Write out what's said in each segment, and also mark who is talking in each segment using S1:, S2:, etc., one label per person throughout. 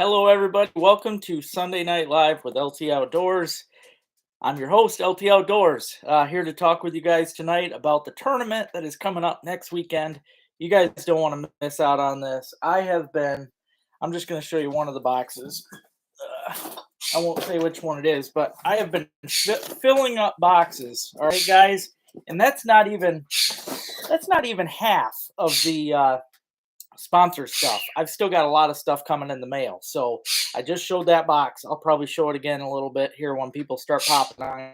S1: Hello, everybody. Welcome to Sunday Night Live with LT Outdoors. I'm your host, LT Outdoors, here to talk with you guys tonight about the tournament that is coming up next weekend. You guys don't want to miss out on this. I'm just going to show you one of the boxes. Uh, I won't say which one it is, but I have been filling up boxes. All right, guys, and that's not even half of the sponsor stuff. I've still got a lot of stuff coming in the mail. So I just showed that box. I'll probably show it again a little bit here when people start popping on.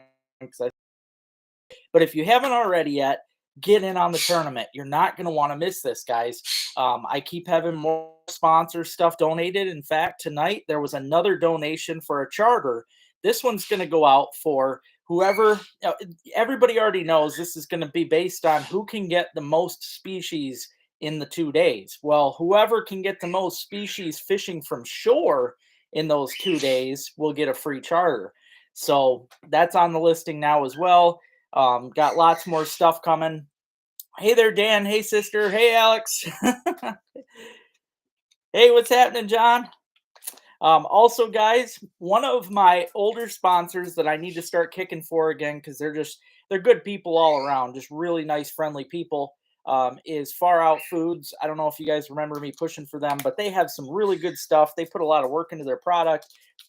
S1: But if you haven't already yet, get in on the tournament. You're not going to want to miss this, guys. I keep having more sponsor stuff donated. In fact, tonight there was another donation for a charter. This one's going to go out for whoever. Everybody already knows this is going to be based on who can get the most species in the 2 days. Well, whoever can get the most species fishing from shore in those 2 days will get a free charter. So that's on the listing now as well. Got lots more stuff coming. Hey there, Dan. Hey, sister. Hey, Alex. Hey, what's happening, John? Also, guys, one of my older sponsors that I need to start kicking for again because they're good people all around, just really nice, friendly people. Is Far Out Foods. I don't know if you guys remember me pushing for them, but they have some really good stuff. They put a lot of work into their product.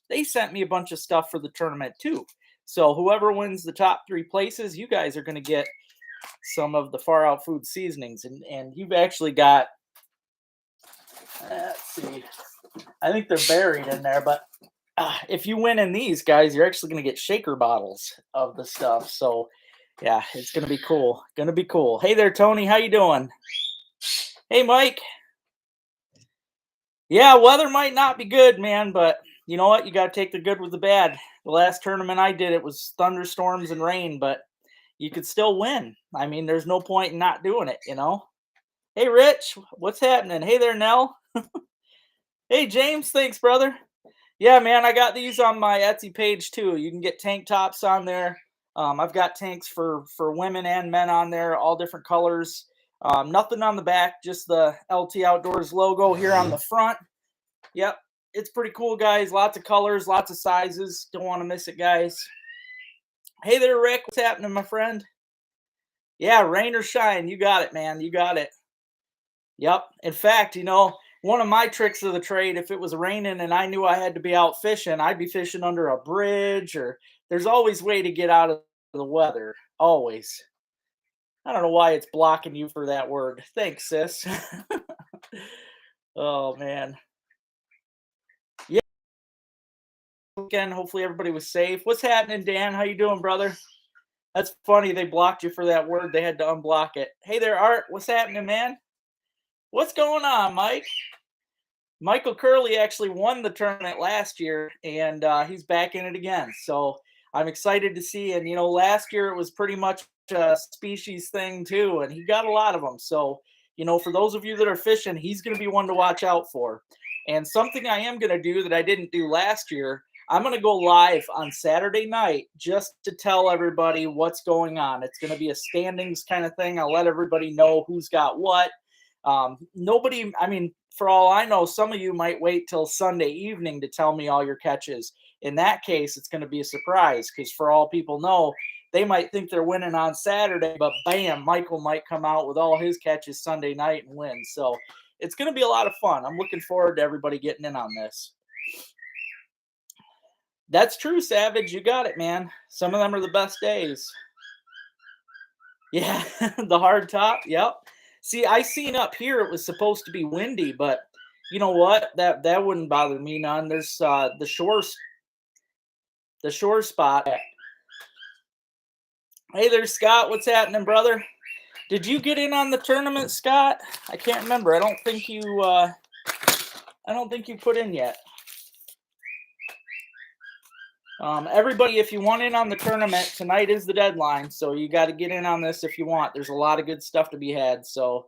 S1: They sent me a bunch of stuff for the tournament too. So whoever wins the top 3 places, you guys are going to get some of the Far Out Food seasonings, and you've actually got. Let's see. I think they're buried in there, but if you win in these, guys, you're actually going to get shaker bottles of the stuff. So yeah, it's going to be cool. Going to be cool. Hey there, Tony. How you doing? Hey, Mike. Yeah, weather might not be good, man, but you know what? You got to take the good with the bad. The last tournament I did, it was thunderstorms and rain, but you could still win. I mean, there's no point in not doing it, you know? Hey, Rich, what's happening? Hey there, Nell. Hey, James, thanks, brother. Yeah, man, I got these on my Etsy page too. You can get tank tops on there. I've got tanks for women and men on there, all different colors. Nothing on the back, just the LT Outdoors logo here on the front. Yep, it's pretty cool, guys. Lots of colors, lots of sizes. Don't want to miss it, guys. Hey there, Rick. What's happening, my friend? Yeah, rain or shine. You got it, man. You got it. Yep. In fact, one of my tricks of the trade, if it was raining and I knew I had to be out fishing, I'd be fishing under a bridge, or there's always way to get out of the weather. Always. I don't know why it's blocking you for that word. Thanks, sis. Oh man. Yeah. Again, hopefully everybody was safe. What's happening, Dan? How you doing, brother? That's funny. They blocked you for that word. They had to unblock it. Hey there, Art. What's happening, man? What's going on, Mike? Michael Curley actually won the tournament last year, and he's back in it again. So I'm excited to see. And last year it was pretty much a species thing too, and he got a lot of them. So for those of you that are fishing, he's going to be one to watch out for. And something I am going to do that I didn't do last year, I'm going to go live on Saturday night just to tell everybody what's going on. It's going to be a standings kind of thing. I'll let everybody know who's got what. Nobody, I mean, for all I know, some of you might wait till Sunday evening to tell me all your catches. In that case, it's going to be a surprise because for all people know, they might think they're winning on Saturday, but bam, Michael might come out with all his catches Sunday night and win. So it's going to be a lot of fun. I'm looking forward to everybody getting in on this. That's true, Savage. You got it, man. Some of them are the best days. Yeah, the hard top. Yep. See, I seen up here it was supposed to be windy, but you know what? That wouldn't bother me none. There's the shore spot. Hey there, Scott. What's happening, brother? Did you get in on the tournament, Scott? I can't remember. I don't think you put in yet. Everybody, if you want in on the tournament, tonight is the deadline, so you got to get in on this if you want. There's a lot of good stuff to be had. So,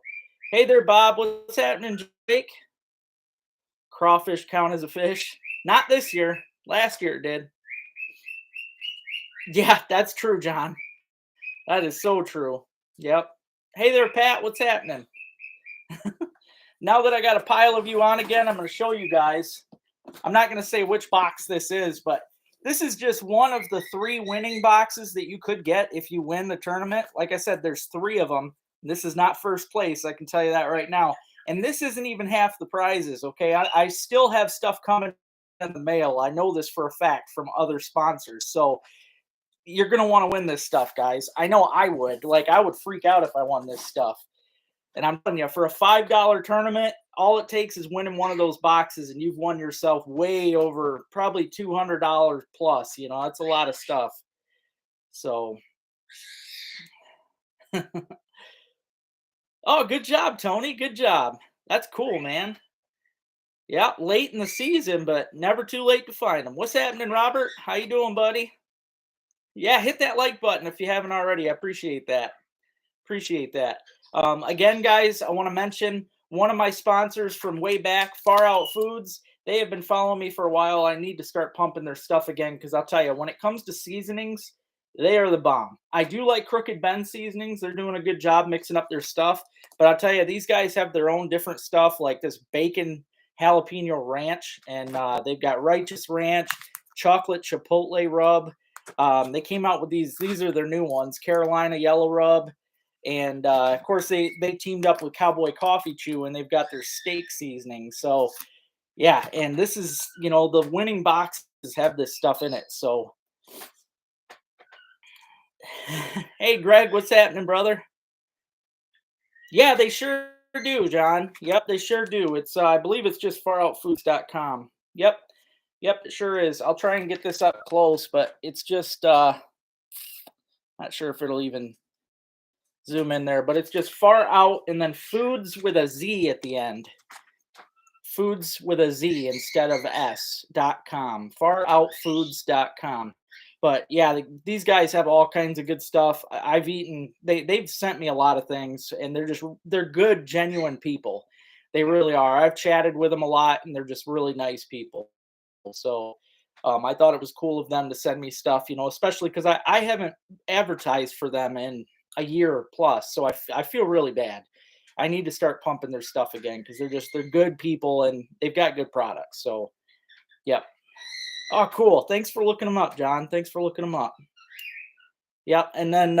S1: hey there, Bob. What's happening, Jake? Crawfish count as a fish? Not this year. Last year it did. Yeah, that's true, John. That is so true. Yep. Hey there, Pat. What's happening? Now that I got a pile of you on again, I'm going to show you guys. I'm not going to say which box this is, but this is just one of the 3 winning boxes that you could get if you win the tournament. Like I said, there's 3 of them. This is not first place. I can tell you that right now. And this isn't even half the prizes. Okay. I still have stuff coming in the mail. I know this for a fact from other sponsors. So you're going to want to win this stuff, guys. I know I would. Like, I would freak out if I won this stuff. And I'm telling you, for a $5 tournament, all it takes is winning one of those boxes, and you've won yourself way over probably $200 plus. You know, that's a lot of stuff. So, oh, good job, Tony. Good job. That's cool, man. Yeah, late in the season, but never too late to find them. What's happening, Robert? How you doing, buddy? Yeah, hit that like button if you haven't already. I appreciate that. Appreciate that. Again, guys, I want to mention one of my sponsors from way back, Far Out Foods. They have been following me for a while. I need to start pumping their stuff again because I'll tell you, when it comes to seasonings, they are the bomb. I do like Crooked Ben seasonings. They're doing a good job mixing up their stuff. But I'll tell you, these guys have their own different stuff, like this bacon jalapeno ranch, and they've got Righteous Ranch, chocolate chipotle rub. They came out with these. These are their new ones, Carolina Yellow Rub. And of course, they teamed up with Cowboy Coffee Chew, and they've got their steak seasoning. So yeah, and this is, you know, the winning boxes have this stuff in it. So hey, Greg, what's happening, brother? Yeah, they sure do, John. Yep, they sure do. It's I believe it's just faroutfoods.com. Yep. Yep, it sure is. I'll try and get this up close, but it's just not sure if it'll even zoom in there, but it's just Far Out and then Foods with a Z at the end. Foods with a Z instead of S.com. Faroutfoods.com. But yeah, these guys have all kinds of good stuff. I've eaten. They've sent me a lot of things, and they're good, genuine people. They really are. I've chatted with them a lot, and they're just really nice people. So I thought it was cool of them to send me stuff, you know, especially because I haven't advertised for them in a year plus. So I feel really bad. I need to start pumping their stuff again because they're good people and they've got good products. So, yep. Oh, cool. Thanks for looking them up, John. Thanks for looking them up. Yep. And then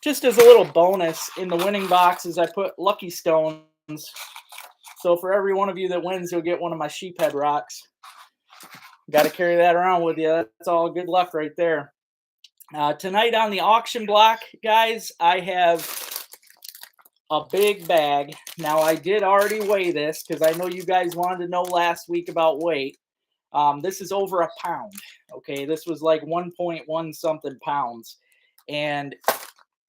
S1: just as a little bonus in the winning boxes, I put Lucky Stones. So for every one of you that wins, you'll get one of my sheephead rocks. Got to carry that around with you. That's all good luck right there. Tonight on the auction block, guys, I have a big bag. Now, I did already weigh this because I know you guys wanted to know last week about weight. This is over a pound. Okay, this was like 1.1 something pounds. And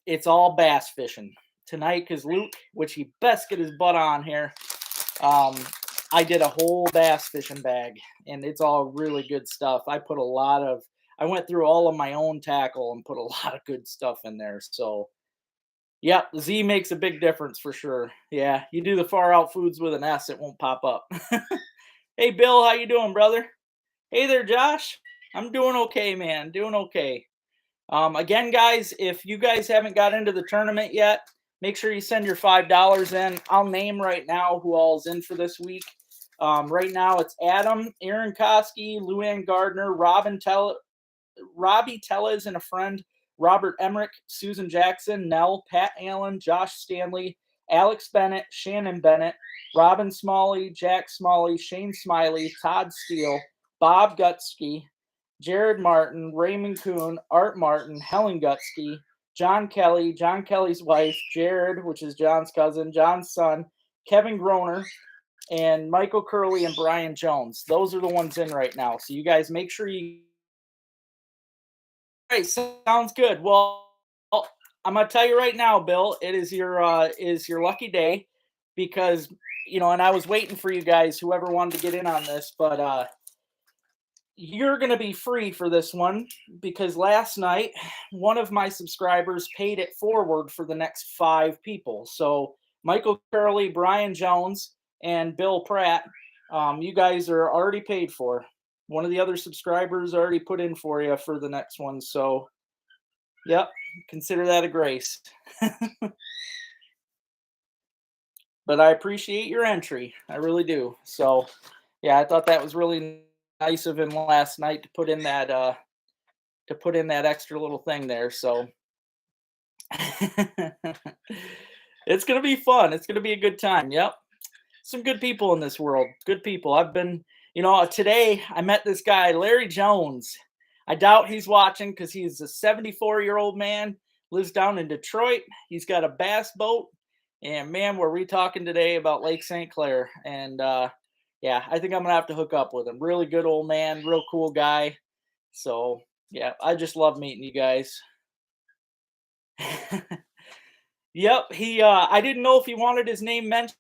S1: it's all bass fishing tonight because Luke, which he best get his butt on here, I did a whole bass fishing bag, and it's all really good stuff. I went through all of my own tackle and put a lot of good stuff in there. So, yep, Z makes a big difference for sure. Yeah, you do the Far Out Foods with an S, it won't pop up. Hey, Bill, how you doing, brother? Hey there, Josh. I'm doing okay, man. Doing okay. Again, guys, if you guys haven't got into the tournament yet, make sure you send your $5 in. I'll name right now who all's in for this week. Right now, it's Adam, Aaron Koski, Luann Gardner, Robbie Tellez and a friend, Robert Emmerich, Susan Jackson, Nell, Pat Allen, Josh Stanley, Alex Bennett, Shannon Bennett, Robin Smalley, Jack Smalley, Shane Smiley, Todd Steele, Bob Gutsky, Jared Martin, Raymond Kuhn, Art Martin, Helen Gutsky, John Kelly, John Kelly's wife, Jared, which is John's cousin, John's son, Kevin Groner, and Michael Curley and Brian Jones. Those are the ones in right now. So you guys make sure you. All right, sounds good. Well, I'm gonna tell you right now, Bill. It is your lucky day because and I was waiting for you guys, whoever wanted to get in on this, but you're going to be free for this one because last night one of my subscribers paid it forward for the next 5 people. So Michael Curley, Brian Jones, and Bill Pratt, you guys are already paid for. One of the other subscribers already put in for you for the next one. So, yep, consider that a grace. But I appreciate your entry. I really do. So Yeah, I thought that was really nice of him last night to put in that extra little thing there. So it's gonna be fun. It's gonna be a good time. Yep. Some good people in this world. Good people. Today I met this guy, Larry Jones. I doubt he's watching because he's a 74-year-old man, lives down in Detroit. He's got a bass boat. And man, were we talking today about Lake St. Clair. And yeah, I think I'm gonna have to hook up with him. Really good old man, real cool guy. So yeah, I just love meeting you guys. Yep, I didn't know if he wanted his name mentioned.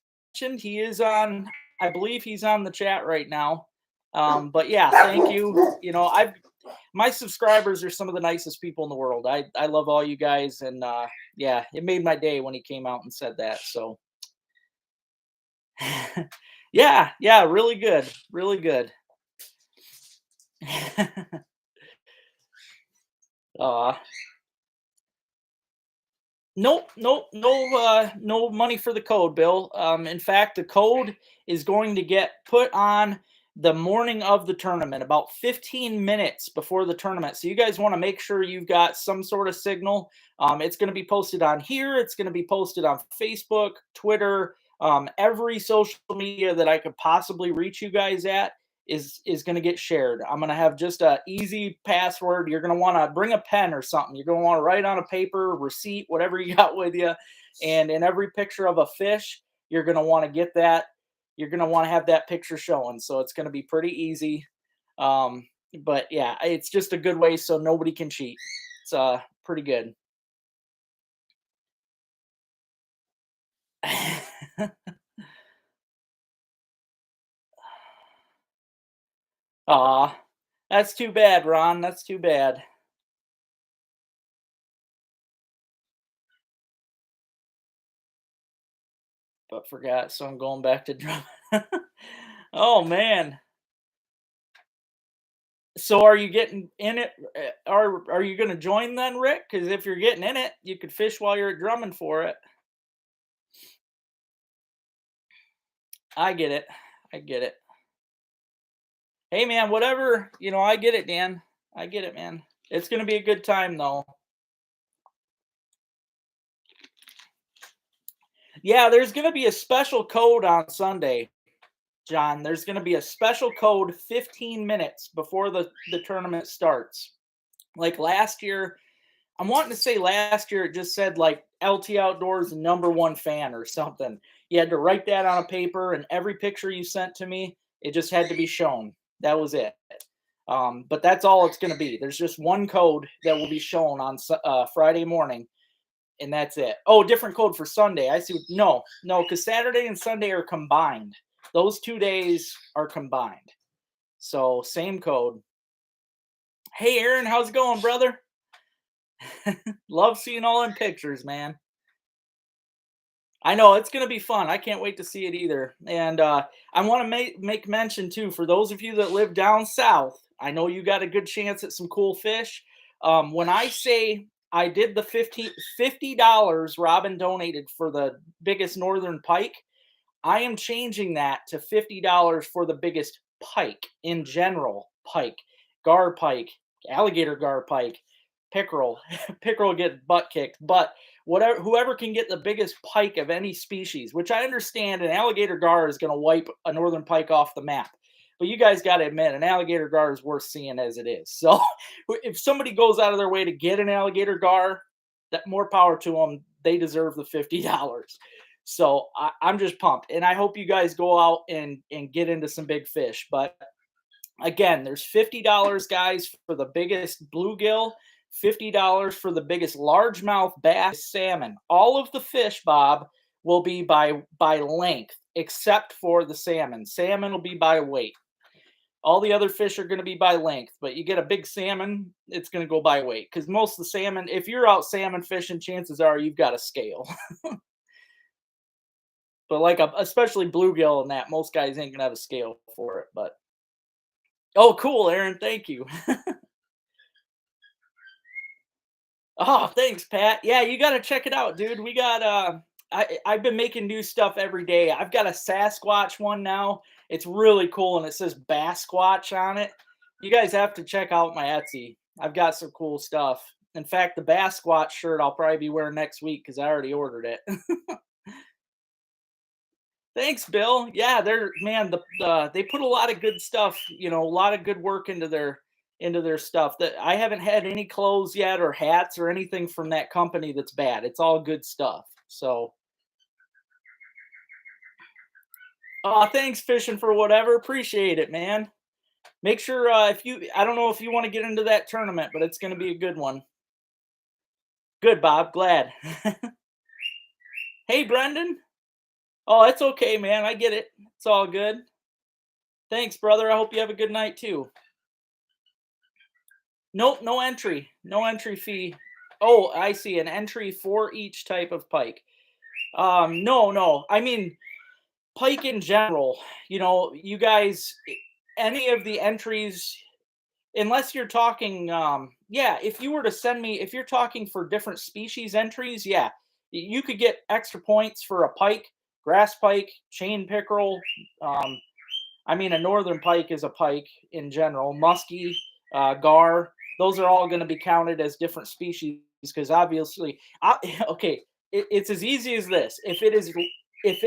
S1: He is on I believe he's on the chat right now. But yeah, thank you. I've my subscribers are some of the nicest people in the world. I love all you guys, and yeah, it made my day when he came out and said that. So yeah, yeah, really good. Really good. uh Nope, nope, no money for the code, Bill. In fact, the code is going to get put on the morning of the tournament, about 15 minutes before the tournament. So you guys want to make sure you've got some sort of signal. It's going to be posted on here. It's going to be posted on Facebook, Twitter, every social media that I could possibly reach you guys at is going to get shared. I'm going to have just a easy password. You're going to want to bring a pen or something. You're going to want to write on a paper, receipt, whatever you got with you. And in every picture of a fish, you're going to want to get that. You're going to want to have that picture showing. So it's going to be pretty easy. But yeah, it's just a good way so nobody can cheat. It's pretty good. Aw, that's too bad, Ron. That's too bad. But forgot, so I'm going back to drum. Oh man. So are you getting in it? Are you going to join then, Rick? Because if you're getting in it, you could fish while you're drumming for it. I get it. I get it. Hey man, whatever. I get it, Dan. I get it, man. It's going to be a good time though. Yeah, there's going to be a special code on Sunday, John. There's going to be a special code 15 minutes before the tournament starts. Like last year, I'm wanting to say last year it just said like LT Outdoors #1 fan or something. You had to write that on a paper, and every picture you sent to me, it just had to be shown. That was it. But that's all it's going to be. There's just one code that will be shown on Friday morning, and that's it. Oh, different code for Sunday. I see. No, no, because Saturday and Sunday are combined. Those 2 days are combined. So same code. Hey, Aaron, how's it going, brother? Love seeing all them pictures, man. I know it's going to be fun. I can't wait to see it either. And I want to make mention too for those of you that live down south. I know you got a good chance at some cool fish. When I say I did the $50 Robin donated for the biggest northern pike, I am changing that to $50 for the biggest pike in general. Pike, gar pike, alligator gar pike, pickerel. Pickerel get butt kicked, but whoever can get the biggest pike of any species, which I understand an alligator gar is going to wipe a northern pike off the map. But you guys got to admit, an alligator gar is worth seeing as it is. So if somebody goes out of their way to get an alligator gar, that more power to them. They deserve the $50. So I'm just pumped, and I hope you guys go out and get into some big fish. But again, there's $50, guys, for the biggest bluegill, $50 for the biggest largemouth bass, salmon. All of the fish, Bob, will be by length, except for the salmon. Salmon will be by weight. All the other fish are going to be by length, but you get a big salmon, it's going to go by weight. Because most of the salmon, if you're out salmon fishing, chances are you've got a scale. But like especially bluegill and that, most guys ain't gonna have a scale for it. But oh, cool, Aaron, thank you. Oh, thanks, Pat. Yeah, you got to check it out, dude. We got I've been making new stuff every day. I've got a Sasquatch one now. It's really cool, and it says Basquatch on it. You guys have to check out my Etsy. I've got some cool stuff. In fact, the Basquatch shirt I'll probably be wearing next week because I already ordered it. Thanks, Bill. Yeah, they're man, they put a lot of good stuff, a lot of good work into their stuff. That I haven't had any clothes yet or hats or anything from that company that's bad. It's all good stuff. So, thanks, fishing for whatever. Appreciate it, man. Make sure if you, I don't know if you want to get into that tournament, but it's going to be a good one. Good, Bob. Glad. Hey, Brendan. Oh, it's okay, man. I get it. It's all good. Thanks, brother. I hope you have a good night too. Nope, no entry. No entry fee. Oh, I see. An entry for each type of pike. No, no. I mean, pike in general. You guys, any of the entries, unless you're talking, yeah, if you were to send me, if you're talking for different species entries, yeah, you could get extra points for a pike, grass pike, chain pickerel. I mean, a northern pike is a pike in general. Muskie, gar, those are all going to be counted as different species because obviously, okay, it's as easy as this. If it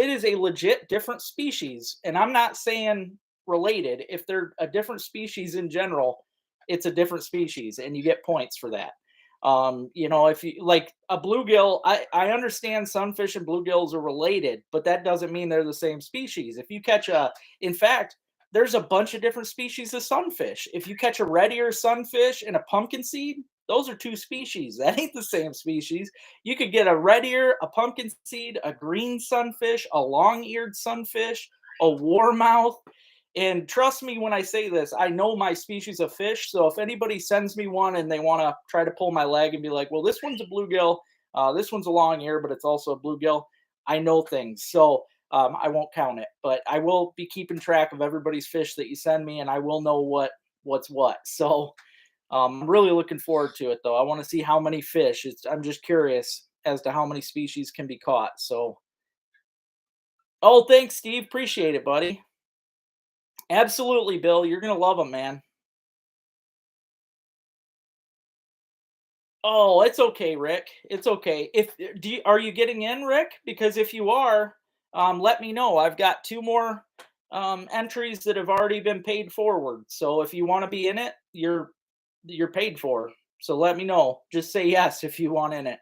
S1: is a legit different species, and I'm not saying related, if they're a different species in general, it's a different species, and you get points for that. If you like a bluegill, I understand sunfish and bluegills are related, but that doesn't mean they're the same species. If you catch in fact, there's a bunch of different species of sunfish. If you catch a red ear sunfish and a pumpkin seed, those are two species. That ain't the same species. You could get a red ear, a pumpkin seed, a green sunfish, a long-eared sunfish, a warmouth. And trust me when I say this, I know my species of fish. So if anybody sends me one and they want to try to pull my leg and be like, well, this one's a bluegill, this one's a long ear, but it's also a bluegill, I know things. So I won't count it, but I will be keeping track of everybody's fish that you send me, and I will know what's what. So I'm really looking forward to it, though. I want to see how many fish. I'm just curious as to how many species can be caught. So, oh, thanks, Steve. Appreciate it, buddy. Absolutely, Bill. You're gonna love them, man. Oh, it's okay, Rick. It's okay. Are you getting in, Rick? Because if you are, let me know. I've got two more entries that have already been paid forward. So if you want to be in it, you're paid for. So let me know. Just say yes if you want in it.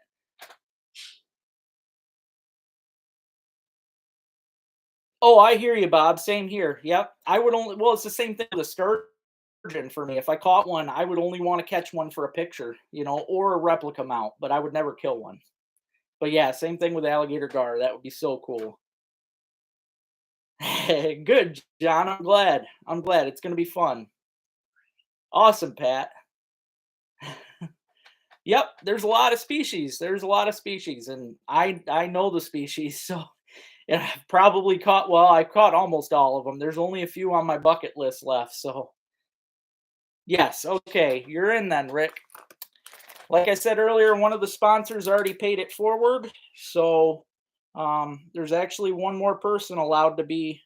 S1: Oh, I hear you, Bob. Same here. Yep. I would only, well, it's the same thing with a sturgeon for me. If I caught one, I would only want to catch one for a picture, or a replica mount, but I would never kill one. But yeah, same thing with alligator gar. That would be so cool. Good, John. I'm glad. I'm glad. It's going to be fun. Awesome, Pat. Yep, there's a lot of species. There's a lot of species, and I know the species, so yeah, I've probably caught. Well, I caught almost all of them. There's only a few on my bucket list left. So yes, okay, you're in then, Rick. Like I said earlier, one of the sponsors already paid it forward, so there's actually one more person allowed to be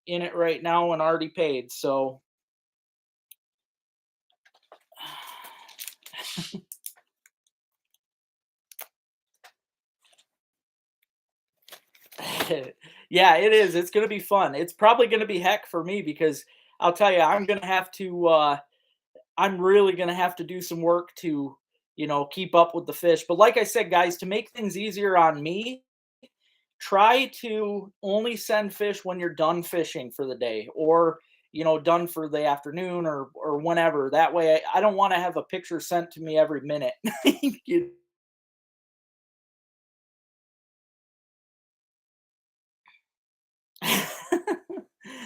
S1: in it right now and already paid. So yeah, it is. It's going to be fun. It's probably going to be heck for me because I'll tell you, I'm going to have to. I'm really going to have to do some work to, keep up with the fish. But like I said, guys, to make things easier on me, try to only send fish when you're done fishing for the day, or done for the afternoon, or whenever. That way, I don't want to have a picture sent to me every minute. You-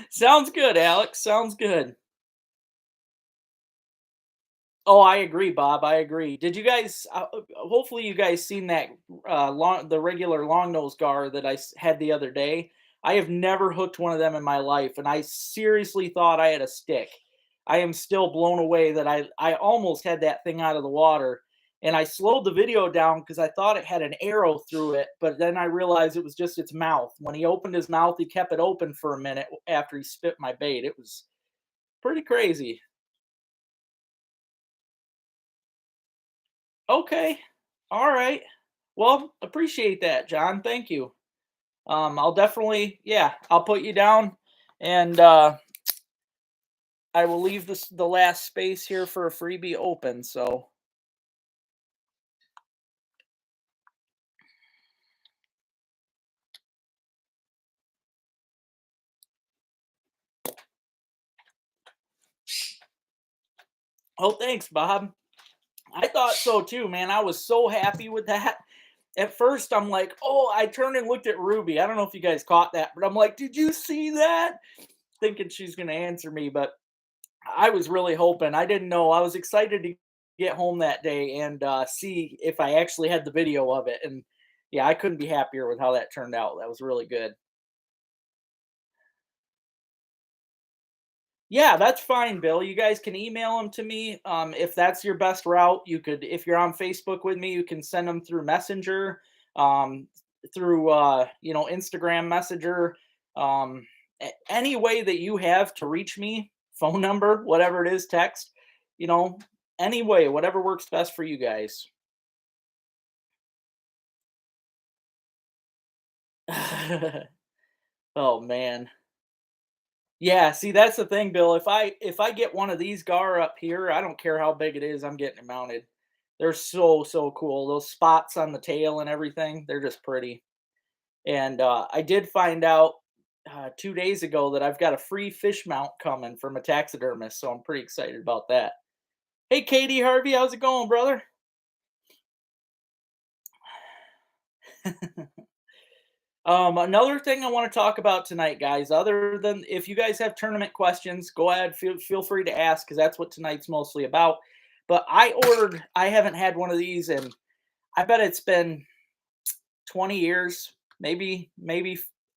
S1: Sounds good, Alex. Sounds good. Oh, I agree, Bob. I agree. Did you guys? Hopefully, you guys seen that the regular long nose gar that had the other day. I have never hooked one of them in my life, and I seriously thought I had a stick. I am still blown away that I almost had that thing out of the water, And I slowed the video down because I thought it had an arrow through it, but then I realized it was just its mouth. When he opened his mouth, he kept it open for a minute after he spit my bait. It was pretty crazy. Okay. All right. Well, appreciate that, John. Thank you. I'll definitely, yeah, I'll put you down, and I will leave the last space here for a freebie open. So, oh, thanks, Bob. I thought so too, man. I was so happy with that. At first, I'm like, oh, I turned and looked at Ruby. I don't know if you guys caught that, but I'm like, did you see that? Thinking she's going to answer me, but I was really hoping. I didn't know. I was excited to get home that day and see if I actually had the video of it. And yeah, I couldn't be happier with how that turned out. That was really good. Yeah, that's fine, Bill. You guys can email them to me. If that's your best route, you could, if you're on Facebook with me, you can send them through Messenger, um, through, Instagram Messenger. Any way that you have to reach me, phone number, whatever it is, text, you know, any way, whatever works best for you guys. Oh, man. Yeah, see, that's the thing, Bill. If I get one of these gar up here, I don't care how big it is, I'm getting it mounted. They're so cool. Those spots on the tail and everything, they're just pretty. And I did find out 2 days ago that I've got a free fish mount coming from a taxidermist, so I'm pretty excited about that. Hey, Katie Harvey, how's it going, brother? Another thing I want to talk about tonight, guys, other than if you guys have tournament questions, go ahead, feel free to ask because that's what tonight's mostly about. But I haven't had one of these, and I bet it's been 20 years, maybe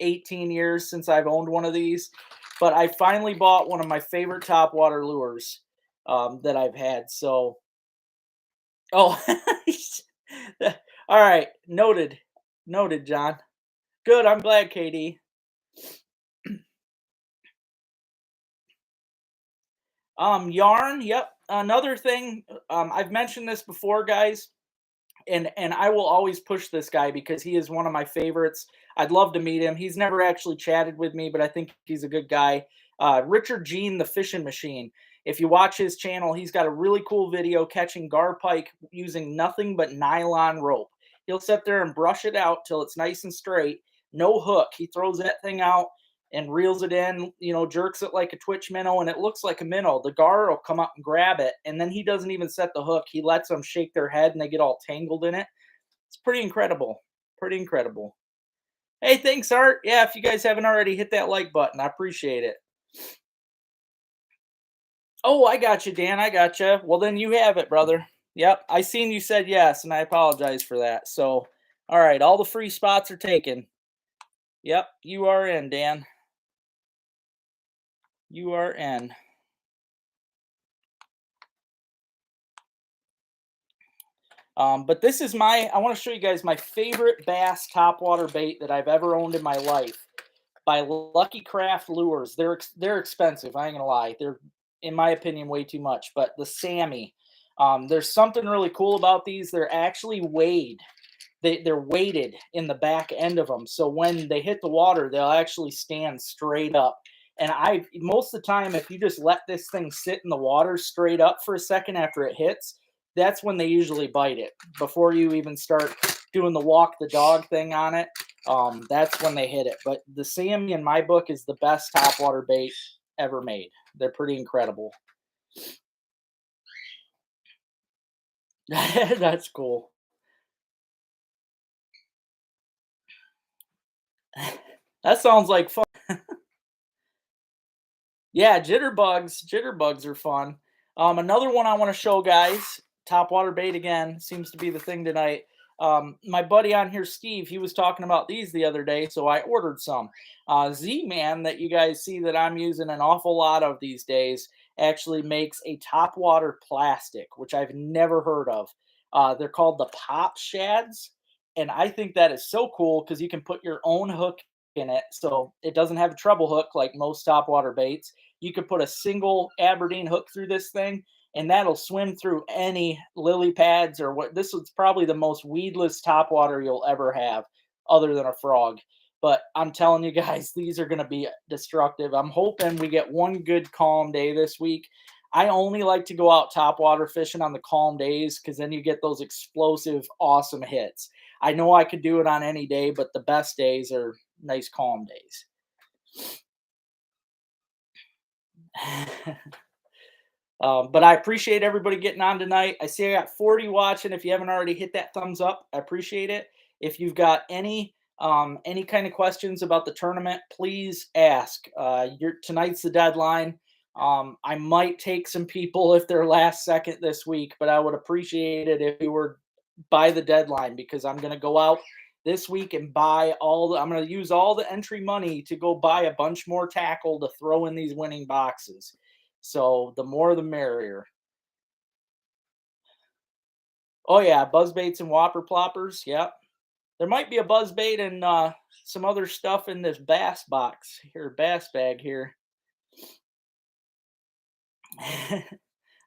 S1: 18 years since I've owned one of these. But I finally bought one of my favorite topwater lures that I've had. So, oh, all right, noted, John. Good, I'm glad, KD. Yarn, yep. Another thing, I've mentioned this before, guys, and I will always push this guy because he is one of my favorites. I'd love to meet him. He's never actually chatted with me, but I think he's a good guy. Richard Jean, the fishing machine. If you watch his channel, he's got a really cool video catching gar pike using nothing but nylon rope. He'll sit there and brush it out till it's nice and straight. No hook. He throws that thing out and reels it in, jerks it like a twitch minnow, and it looks like a minnow. The gar will come up and grab it, and then he doesn't even set the hook. He lets them shake their head, and they get all tangled in it. It's pretty incredible. Pretty incredible. Hey, thanks, Art. Yeah, if you guys haven't already, hit that like button. I appreciate it. Oh, I got you, Dan. I got you. Well, then you have it, brother. Yep, I seen you said yes, and I apologize for that. So, all right, all the free spots are taken. Yep, you are in, Dan. You are in. But this is I want to show you guys my favorite bass topwater bait that I've ever owned in my life by Lucky Craft Lures. They're expensive. I ain't gonna lie. They're, in my opinion, way too much. But the Sammy, there's something really cool about these. They're actually weighed. They're weighted in the back end of them, so when they hit the water, they'll actually stand straight up. And most of the time, if you just let this thing sit in the water straight up for a second after it hits, that's when they usually bite it. Before you even start doing the walk the dog thing on it, that's when they hit it. But the Sammy, in my book, is the best topwater bait ever made. They're pretty incredible. That's cool. That sounds like fun. Yeah, jitterbugs are fun. Another one I want to show guys, topwater bait again, seems to be the thing tonight. My buddy on here, Steve, he was talking about these the other day, so I ordered some. Z-Man that you guys see that I'm using an awful lot of these days actually makes a topwater plastic, which I've never heard of. They're called the pop shads, and I think that is so cool because you can put your own hook in it, so it doesn't have a treble hook like most topwater baits. You could put a single Aberdeen hook through this thing, and that'll swim through any lily pads or what. This is probably the most weedless topwater you'll ever have, other than a frog. But I'm telling you guys, these are going to be destructive. I'm hoping we get one good calm day this week. I only like to go out topwater fishing on the calm days because then you get those explosive, awesome hits. I know I could do it on any day, but the best days are nice, calm days. But I appreciate everybody getting on tonight. I see I got 40 watching. If you haven't already hit that thumbs up, I appreciate it. If you've got any kind of questions about the tournament, please ask. Tonight's the deadline. I might take some people if they're last second this week, but I would appreciate it if you were by the deadline because I'm going to go out this week and buy I'm going to use all the entry money to go buy a bunch more tackle to throw in these winning boxes. So the more the merrier. Oh yeah, buzz baits and whopper ploppers. Yep. There might be a buzz bait and some other stuff in this bass box here, bass bag here.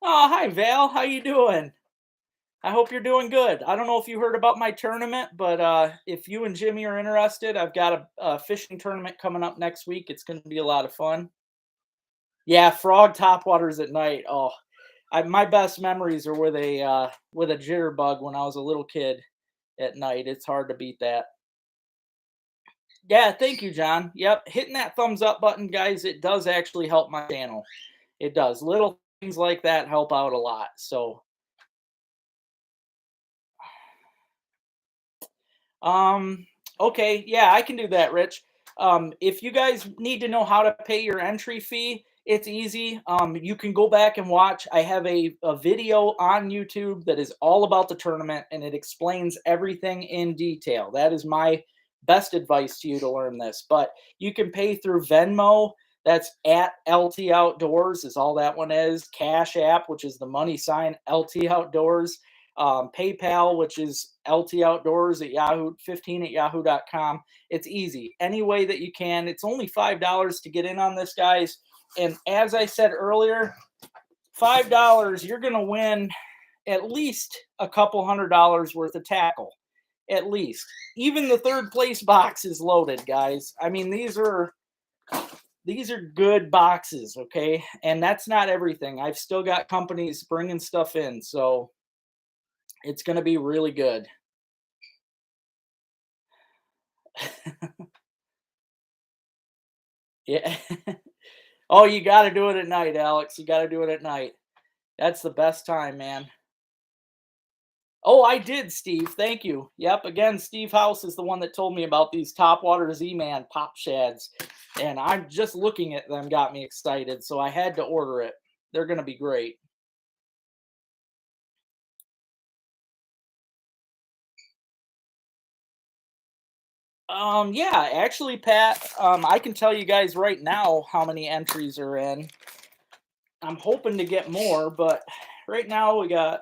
S1: Oh, hi Val. How you doing? I hope you're doing good. I don't know if you heard about my tournament, but if you and Jimmy are interested, I've got a fishing tournament coming up next week. It's going to be a lot of fun. Yeah, frog topwaters at night. Oh, my best memories are with a jitterbug when I was a little kid at night. It's hard to beat that. Yeah, thank you, John. Yep, hitting that thumbs up button, guys, it does actually help my channel. It does. Little things like that help out a lot. So, um, okay, yeah, I can do that, Rich. If you guys need to know how to pay your entry fee, it's easy. You can go back and watch. I have a video on YouTube that is all about the tournament and it explains everything in detail. That is my best advice to you to learn this. But you can pay through Venmo. That's at LT Outdoors, is all that one is. Cash App, which is the money sign LT Outdoors. PayPal, which is LT Outdoors at Yahoo 15 at yahoo.com. It's easy. Any way that you can. It's only $5 to get in on this, guys. And as I said earlier, $5, you're going to win at least a couple $100 worth of tackle. At least. Even the third place box is loaded, guys. I mean, these are good boxes, okay? And that's not everything. I've still got companies bringing stuff in, so it's going to be really good. Yeah. Oh, you got to do it at night, Alex. You got to do it at night. That's the best time, man. Oh, I did, Steve. Thank you. Yep. Again, Steve House is the one that told me about these Topwater Z-Man pop shads. And I'm just looking at them got me excited. So I had to order it. They're going to be great. Yeah, actually, Pat, I can tell you guys right now how many entries are in. I'm hoping to get more, but right now we got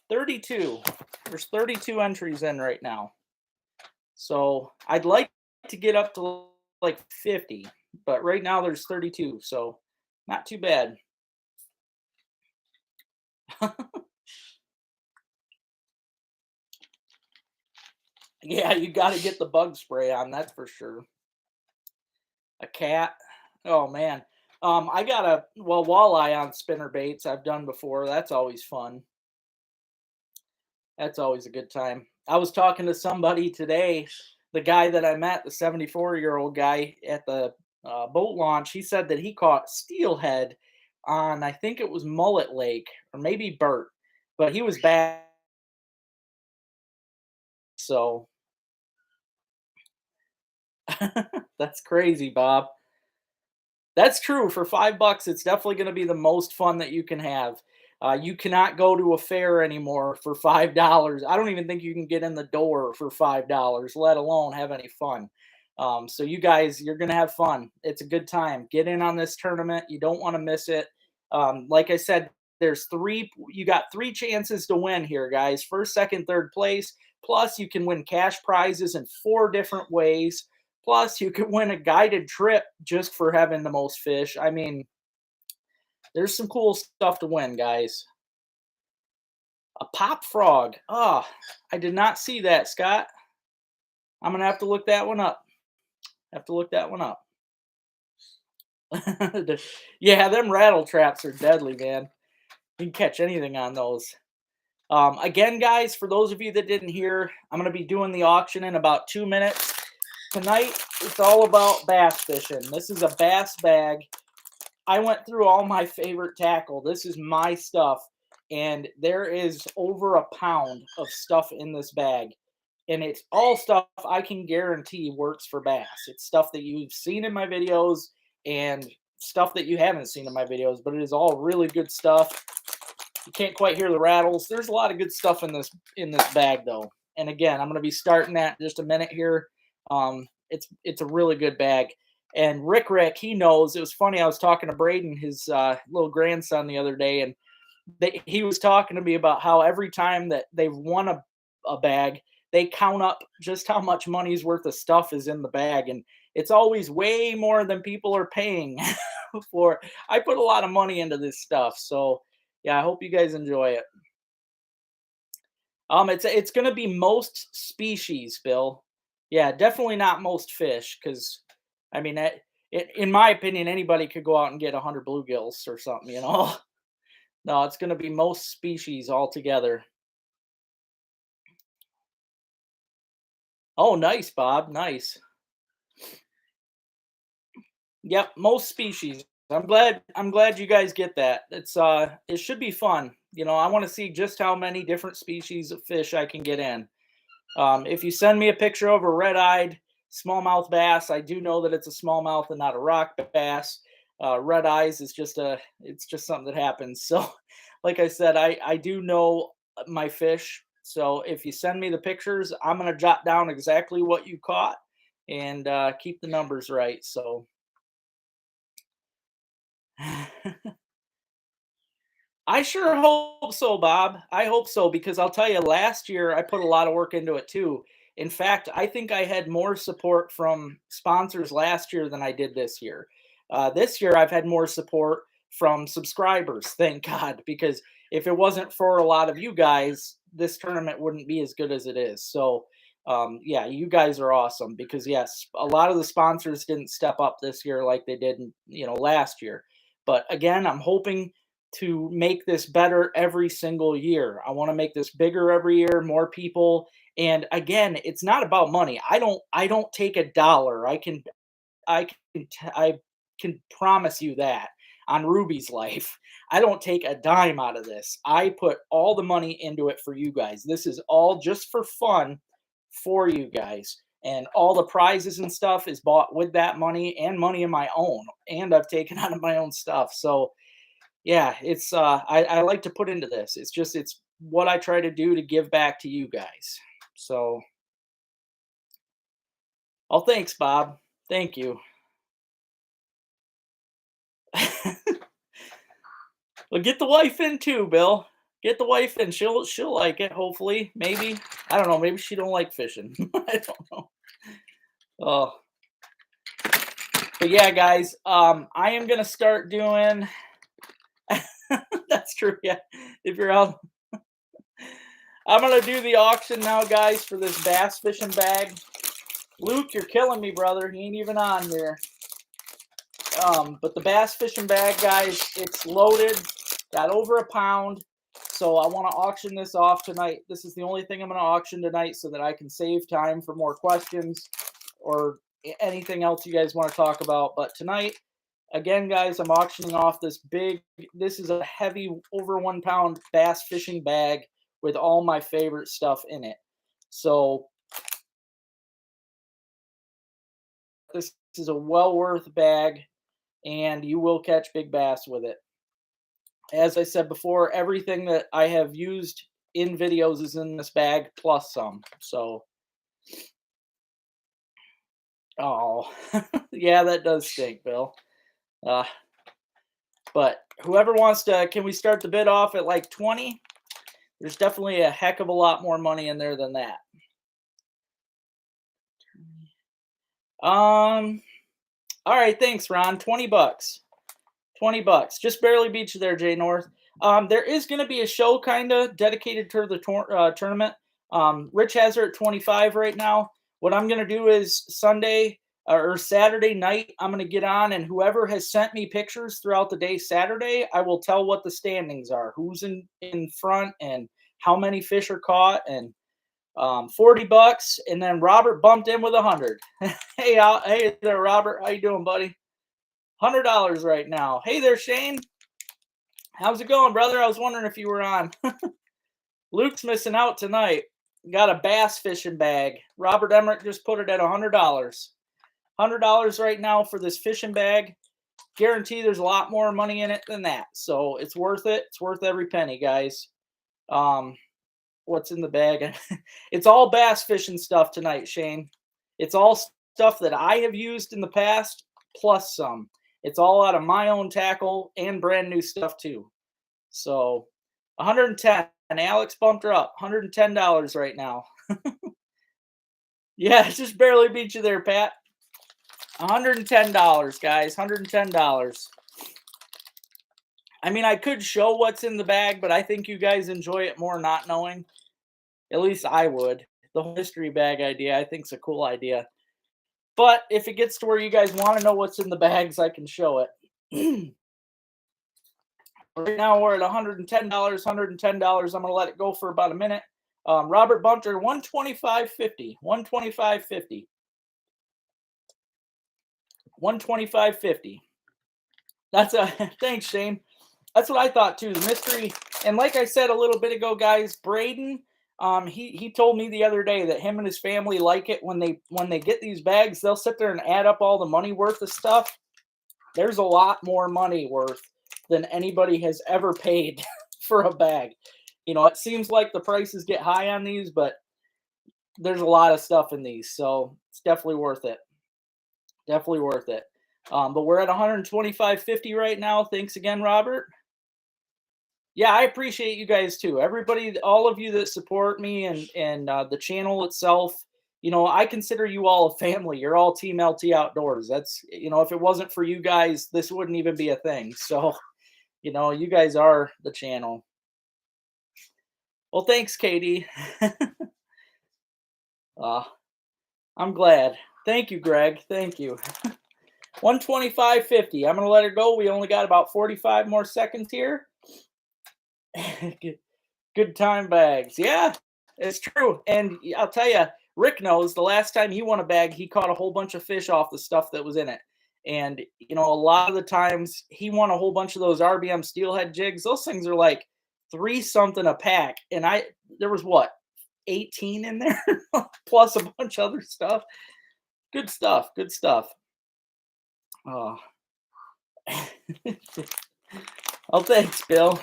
S1: 32. There's 32 entries in right now. So I'd like to get up to like 50, but right now there's 32, so not too bad. Yeah, you got to get the bug spray on, that's for sure. A cat. Oh man. I got walleye on spinner baits I've done before. That's always fun. That's always a good time. I was talking to somebody today, the guy that I met, the 74-year-old guy at the boat launch. He said that he caught steelhead on, I think it was Mullet Lake or maybe Burt, but he was bad. So that's crazy, Bob. That's true. For $5, it's definitely going to be the most fun that you can have. You cannot go to a fair anymore for $5. I don't even think you can get in the door for $5, let alone have any fun. So you guys, you're gonna have fun. It's a good time. Get in on this tournament. You don't want to miss it. Like I said, you got three chances to win here, guys. First, second, third place. Plus, you can win cash prizes in 4 different ways. Plus, you could win a guided trip just for having the most fish. I mean, there's some cool stuff to win, guys. A pop frog. Oh, I did not see that, Scott. I'm gonna have to look that one up. Have to look that one up. Yeah, them rattle traps are deadly, man. You can catch anything on those. Again, guys, for those of you that didn't hear, I'm going to be doing the auction in about 2 minutes. Tonight, it's all about bass fishing. This is a bass bag. I went through all my favorite tackle. This is my stuff. And there is over a pound of stuff in this bag. And it's all stuff I can guarantee works for bass. It's stuff that you've seen in my videos and stuff that you haven't seen in my videos, but it is all really good stuff. You can't quite hear the rattles. There's a lot of good stuff in this bag though. And again, I'm going to be starting that in just a minute here. It's a really good bag. And Rick, he knows. It was funny. I was talking to Braden, his little grandson, the other day, and he was talking to me about how every time that they've won a bag, they count up just how much money's worth of stuff is in the bag, and it's always way more than people are paying for. I put a lot of money into this stuff, so yeah, I hope you guys enjoy it. It's gonna be most species, Bill. Yeah, definitely not most fish, because I mean, in my opinion, anybody could go out and get 100 bluegills or something, you know. No, it's gonna be most species altogether. Oh, nice, Bob. Nice. Yep, most species. I'm glad you guys get that. It should be fun. You know, I want to see just how many different species of fish I can get in. If you send me a picture of a red-eyed smallmouth bass, I do know that it's a smallmouth and not a rock bass. Red eyes is it's just something that happens. So, like I said, I do know my fish. So if you send me the pictures, I'm gonna jot down exactly what you caught and keep the numbers right. So. I sure hope so, Bob. I hope so, because I'll tell you, last year I put a lot of work into it too. In fact, I think I had more support from sponsors last year than I did this year. This year I've had more support from subscribers, thank God, because if it wasn't for a lot of you guys, this tournament wouldn't be as good as it is. So, yeah, you guys are awesome, because yes, a lot of the sponsors didn't step up this year like they did, last year. But again, I'm hoping to make this better every single year. I want to make this bigger every year, more people. And again, it's not about money. I don't take a dollar. I can promise you that on Ruby's life. I don't take a dime out of this. I put all the money into it for you guys. This is all just for fun for you guys. And all the prizes and stuff is bought with that money and money of my own. And I've taken out of my own stuff. So yeah, I like to put into this. It's what I try to do to give back to you guys. So, oh, thanks, Bob. Thank you. Well, get the wife in too, Bill. Get the wife in. She'll like it. Hopefully, maybe. I don't know. Maybe she don't like fishing. I don't know. Oh, but yeah, guys. I am gonna start doing. That's true. Yeah, if you're out, I'm gonna do the auction now, guys, for this bass fishing bag. Luke, you're killing me, brother. He ain't even on here. But the bass fishing bag, guys, it's loaded. Got over a pound. So I want to auction this off tonight. This is the only thing I'm going to auction tonight so that I can save time for more questions or anything else you guys want to talk about. But tonight, again, guys, I'm auctioning off this is a heavy, over 1 pound bass fishing bag with all my favorite stuff in it. So this is a well worth bag, and you will catch big bass with it. As I said before, everything that I have used in videos is in this bag plus some. So Oh, yeah, that does stink, Bill. Uh, but whoever wants to, can we start the bid off at like 20? There's definitely a heck of a lot more money in there than that. All right, thanks, Ron. 20 bucks. 20 bucks. Just barely beat you there, Jay North. There is going to be a show kind of dedicated to the tournament. Rich has her at 25 right now. What I'm going to do is Sunday or Saturday night, I'm going to get on, and whoever has sent me pictures throughout the day Saturday, I will tell what the standings are, who's in front, and how many fish are caught, and 40 bucks. And then Robert bumped in with 100. Hey there, Robert. How you doing, buddy? $100 right now. Hey there, Shane. How's it going, brother? I was wondering if you were on. Luke's missing out tonight. Got a bass fishing bag. Robert Emmerich just put it at $100. $100 right now for this fishing bag. Guarantee there's a lot more money in it than that. So it's worth it. It's worth every penny, guys. What's in the bag? It's all bass fishing stuff tonight, Shane. It's all stuff that I have used in the past, plus some. It's all out of my own tackle and brand new stuff too. So 110. And Alex bumped her up. $110 right now. Yeah, just barely beat you there, Pat. $110, guys. $110. I mean, I could show what's in the bag, but I think you guys enjoy it more not knowing. At least I would. The whole mystery bag idea, I think, is a cool idea. But if it gets to where you guys want to know what's in the bags, I can show it. Right now we're at $110. $110. I'm gonna let it go for about a minute. Robert Bunter, $125.50. $125.50. $125.50. That's a thanks, Shane. That's what I thought too. The mystery, and like I said a little bit ago, guys, Braden, he told me the other day that him and his family like it when they get these bags, they'll sit there and add up all the money worth of stuff. There's a lot more money worth than anybody has ever paid for a bag. You know, it seems like the prices get high on these, but there's a lot of stuff in these, so it's definitely worth it. Definitely worth it. But we're at 125.50 right now. Thanks again, Robert. Yeah, I appreciate you guys too. Everybody, all of you that support me and the channel itself. You know, I consider you all a family. You're all Team LT Outdoors. That's, you know, if it wasn't for you guys, this wouldn't even be a thing. So, you know, you guys are the channel. Well, thanks, Katie. I'm glad. Thank you, Greg. Thank you. 125.50. I'm going to let her go. We only got about 45 more seconds here. Good time bags. Yeah, it's true. And I'll tell you, Rick knows the last time he won a bag, he caught a whole bunch of fish off the stuff that was in it. And, you know, a lot of the times he won a whole bunch of those RBM steelhead jigs. Those things are like 3 something a pack. And there was what, 18 in there plus a bunch of other stuff. Good stuff. Good stuff. Oh, oh, thanks, Bill.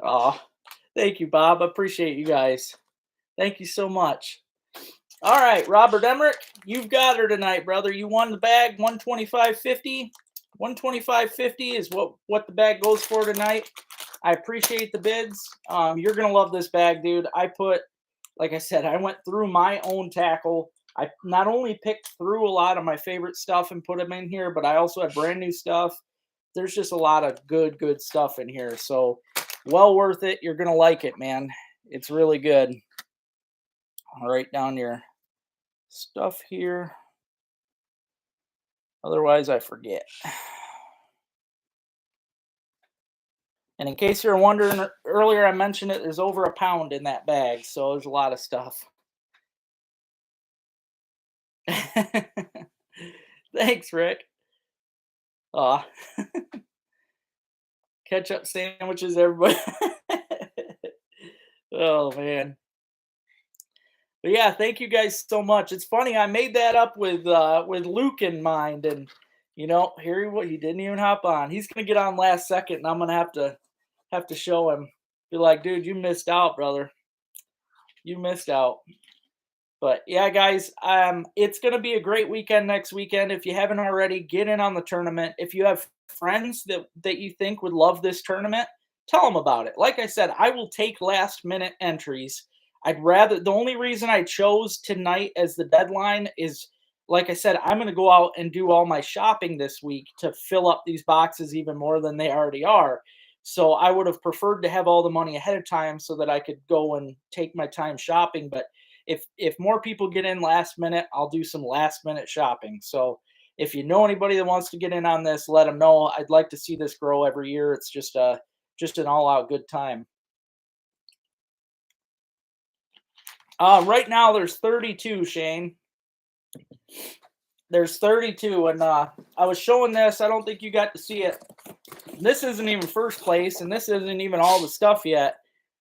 S1: Oh, thank you, Bob. I appreciate you guys. Thank you so much. All right, Robert Emmerich, you've got her tonight, brother. You won the bag, 125.50. 125.50 is what the bag goes for tonight. I appreciate the bids. You're gonna love this bag, dude. Like I said, I went through my own tackle. I not only picked through a lot of my favorite stuff and put them in here, but I also had brand new stuff. There's just a lot of good stuff in here. So well worth it. You're gonna like it, man. It's really good. I'll write down your stuff here. Otherwise, I forget. And in case you're wondering, earlier I mentioned it, there's over a pound in that bag. So there's a lot of stuff. Thanks, Rick. Ketchup sandwiches, everybody. Oh, man. But yeah, thank you guys so much. It's funny, I made that up with Luke in mind, and you know, he didn't even hop on. He's gonna get on last second, and I'm gonna have to show him. Be like, dude, you missed out, brother. You missed out. But yeah, guys, it's gonna be a great weekend next weekend. If you haven't already, get in on the tournament. If you have friends that you think would love this tournament, tell them about it. Like I said, I will take last minute entries. I'd rather the only reason I chose tonight as the deadline is like I said, I'm gonna go out and do all my shopping this week to fill up these boxes even more than they already are. So I would have preferred to have all the money ahead of time so that I could go and take my time shopping. But if more people get in last minute, I'll do some last minute shopping. So if you know anybody that wants to get in on this, let them know. I'd like to see this grow every year. It's just an all out good time. Right now there's 32, Shane. There's 32, and I was showing this. I don't think you got to see it. This isn't even first place, and this isn't even all the stuff yet.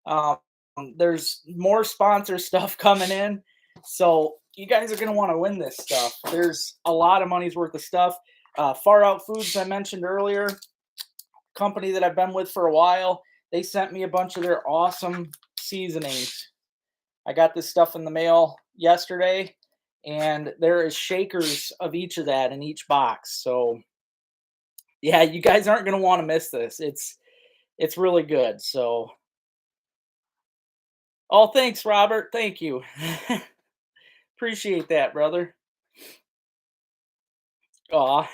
S1: Um, there's more sponsor stuff coming in, so you guys are going to want to win this stuff. There's a lot of money's worth of stuff. Far Out Foods, I mentioned earlier, company that I've been with for a while. They sent me a bunch of their awesome seasonings. I got this stuff in the mail yesterday, and there is shakers of each of that in each box. So yeah, you guys aren't going to want to miss this. It's really good. So oh, thanks, Robert. Thank you. Appreciate that, brother. Aw.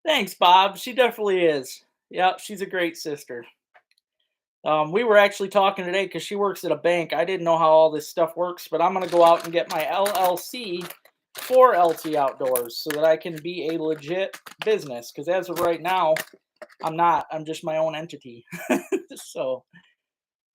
S1: Thanks, Bob. She definitely is. Yep, she's a great sister. We were actually talking today because she works at a bank. I didn't know how all this stuff works, but I'm going to go out and get my LLC for LT Outdoors so that I can be a legit business. Because as of right now, I'm not. I'm just my own entity. So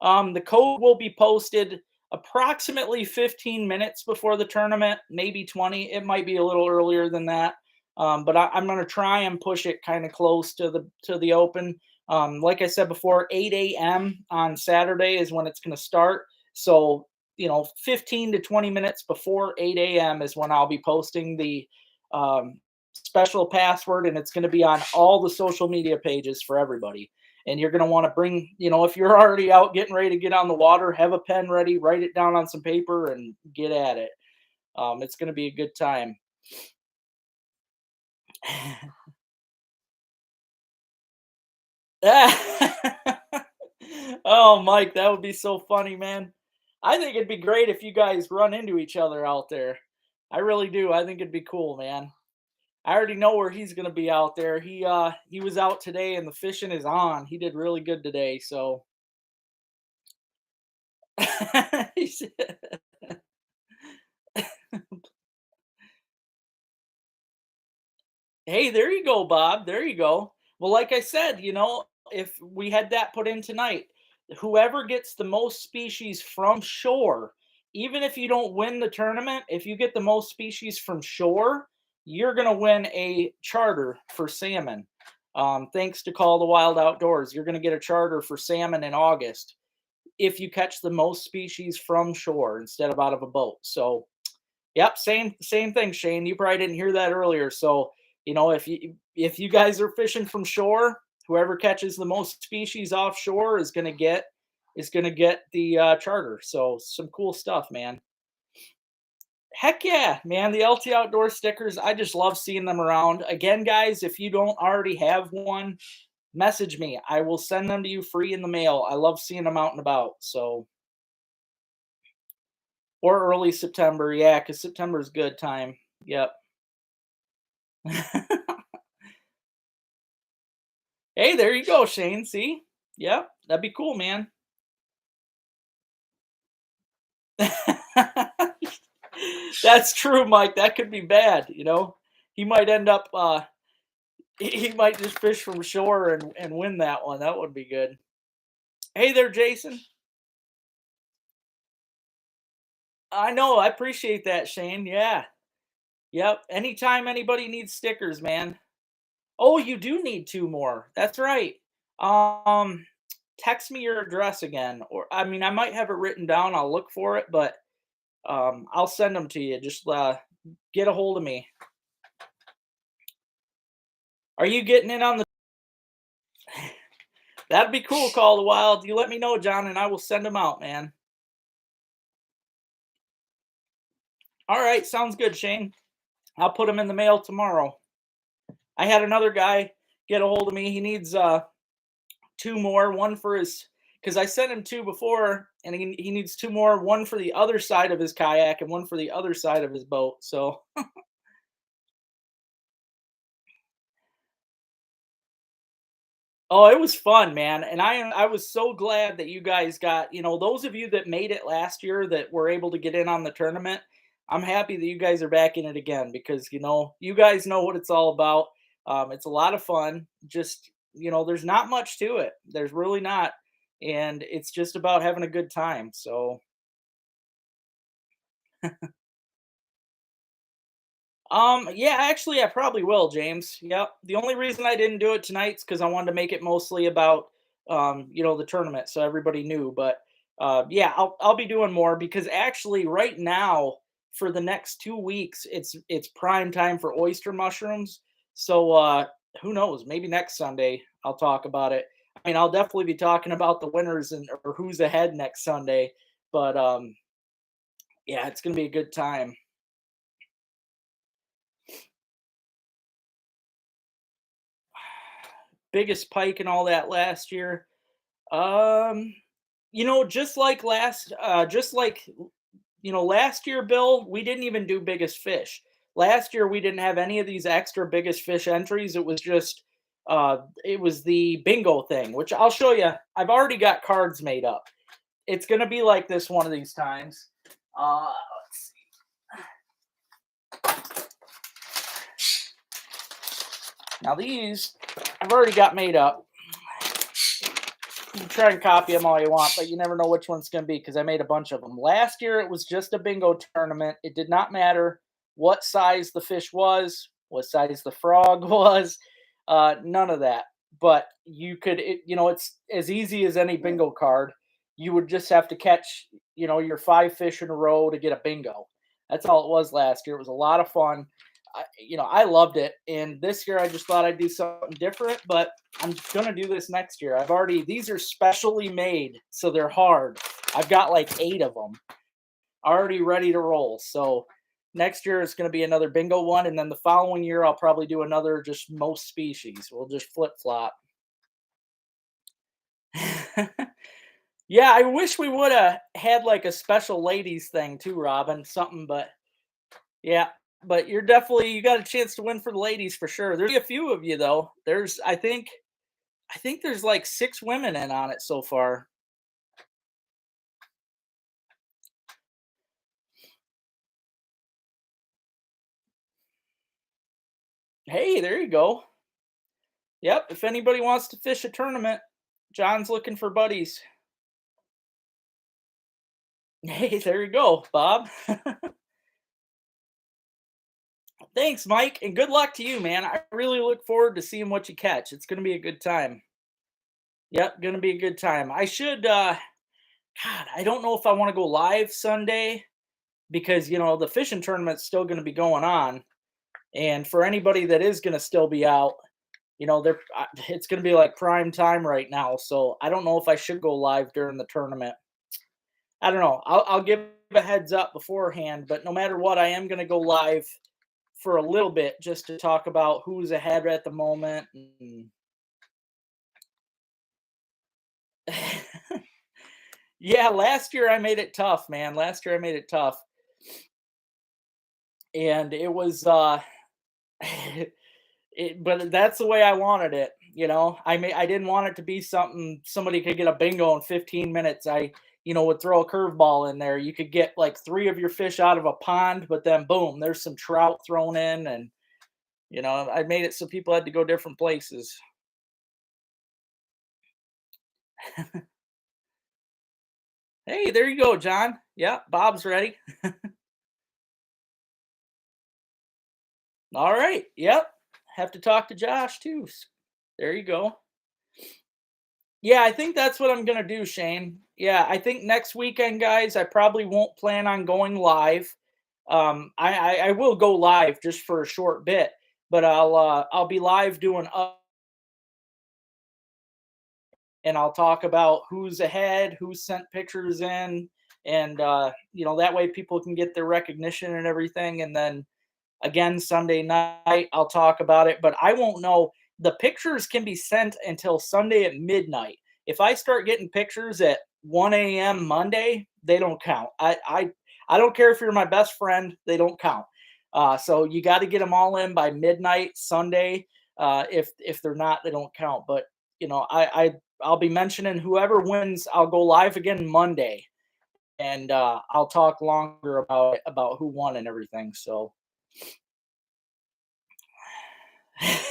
S1: the code will be posted approximately 15 minutes before the tournament, maybe 20. It might be a little earlier than that, but I'm going to try and push it kind of close to the open. Like I said before, 8 a.m. on Saturday is when it's going to start. So 15 to 20 minutes before 8 a.m. is when I'll be posting the special password, and it's going to be on all the social media pages for everybody. And you're going to want to bring, if you're already out getting ready to get on the water, have a pen ready, write it down on some paper, and get at it. It's going to be a good time. Oh, Mike, that would be so funny, man. I think it'd be great if you guys run into each other out there. I really do. I think it'd be cool, man. I already know where he's going to be out there. He was out today and the fishing is on. He did really good today, so Hey, there you go, Bob. There you go. Well, like I said, if we had that put in tonight, whoever gets the most species from shore, even if you don't win the tournament, if you get the most species from shore, you're going to win a charter for salmon. Thanks to Call the Wild Outdoors, you're going to get a charter for salmon in August if you catch the most species from shore instead of out of a boat. So, yep, same thing, Shane. You probably didn't hear that earlier. So, if you guys are fishing from shore, whoever catches the most species offshore is gonna get the charter. So some cool stuff, man. Heck yeah, man. The LT Outdoor stickers, I just love seeing them around. Again, guys, if you don't already have one, message me. I will send them to you free in the mail. I love seeing them out and about. So or early September, yeah, because September is good time. Yep. Hey, there you go, Shane. See? Yep, that'd be cool, man. That's true, Mike. That could be bad, He might end up he might just fish from shore and win that one. That would be good. Hey there, Jason. I know, I appreciate that, Shane. Yeah. Yep. Anytime anybody needs stickers, man. Oh, you do need two more. That's right. Um text me your address again. Or I mean, I might have it written down. I'll look for it, but I'll send them to you. Just get a hold of me. Are you getting in on the? That'd be cool. Call the Wild. You let me know, John, and I will send them out, man. All right, sounds good, Shane. I'll put them in the mail tomorrow. I had another guy get a hold of me. He needs two more, one for his because I sent him two before, and he needs two more, one for the other side of his kayak and one for the other side of his boat. So, oh, it was fun, man, and I was so glad that you guys got those of you that made it last year that were able to get in on the tournament. I'm happy that you guys are back in it again because you guys know what it's all about. It's a lot of fun. Just there's not much to it. There's really not, and it's just about having a good time. So yeah, actually, I probably will, James. Yep. The only reason I didn't do it tonight's because I wanted to make it mostly about, the tournament, so everybody knew. But yeah, I'll be doing more because actually, right now, for the next 2 weeks, it's prime time for oyster mushrooms. So who knows? Maybe next Sunday I'll talk about it. I mean, I'll definitely be talking about the winners and or who's ahead next Sunday. But yeah, it's gonna be a good time. Biggest pike and all that last year. Um, just like last year, Bill, we didn't even do biggest fish. Last year, we didn't have any of these extra biggest fish entries. It was the bingo thing, which I'll show you. I've already got cards made up. It's gonna be like this one of these times. Let's see. Now these I've already got made up. You can try and copy them all you want, but you never know which one's going to be because I made a bunch of them. Last year, it was just a bingo tournament. It did not matter what size the fish was, what size the frog was, none of that. But it's as easy as any bingo card. You would just have to catch, your five fish in a row to get a bingo. That's all it was last year. It was a lot of fun. I loved it. And this year, I just thought I'd do something different, but I'm gonna do this next year. These are specially made, so they're hard. I've got like 8 of them already ready to roll. So next year it's gonna be another bingo one, and then the following year I'll probably do another just most species. We'll just flip flop. Yeah, I wish we would have had like a special ladies thing too, Robin. Something, but yeah. But you got a chance to win for the ladies for sure. There's a few of you though. I think there's like 6 women in on it so far. Hey, there you go. Yep, if anybody wants to fish a tournament, John's looking for buddies. Hey, there you go, Bob. Thanks, Mike, and good luck to you, man. I really look forward to seeing what you catch. It's going to be a good time. Yep, going to be a good time. God, I don't know if I want to go live Sunday because, the fishing tournament's still going to be going on. And for anybody that is going to still be out, it's going to be like prime time right now. So I don't know if I should go live during the tournament. I don't know. I'll give a heads up beforehand, but no matter what, I am going to go live for a little bit just to talk about who's ahead at the moment. Yeah, last year I made it tough, man. Last year I made it tough, and it was but that's the way I wanted it. I didn't want it to be something somebody could get a bingo in 15 minutes. I would throw a curveball in there. You could get like 3 of your fish out of a pond, but then boom, there's some trout thrown in, and I made it so people had to go different places. Hey, there you go, John. Yeah, Bob's ready. All right. Yep. Have to talk to Josh too. There you go. Yeah, I think that's what I'm gonna do, Shane. Yeah, I think next weekend, guys, I probably won't plan on going live. I will go live just for a short bit, but I'll be live doing and I'll talk about who's ahead, who sent pictures in, and that way people can get their recognition and everything. And then again, Sunday night, I'll talk about it, but I won't know. The pictures can be sent until Sunday at midnight. If I start getting pictures at 1 a.m. Monday, they don't count. I don't care if you're my best friend, they don't count. So you got to get them all in by midnight Sunday. If they're not, they don't count. But I'll be mentioning whoever wins. I'll go live again Monday, and I'll talk longer about who won and everything. So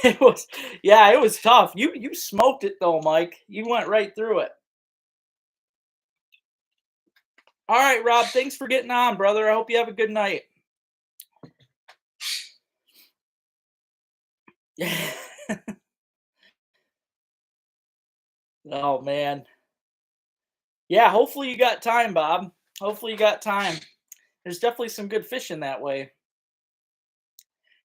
S1: it was, yeah, it was tough. You smoked it though, Mike. You went right through it. All right, Rob. Thanks for getting on, brother. I hope you have a good night. Oh man. Yeah, hopefully you got time, Bob. Hopefully you got time. There's definitely some good fishing that way.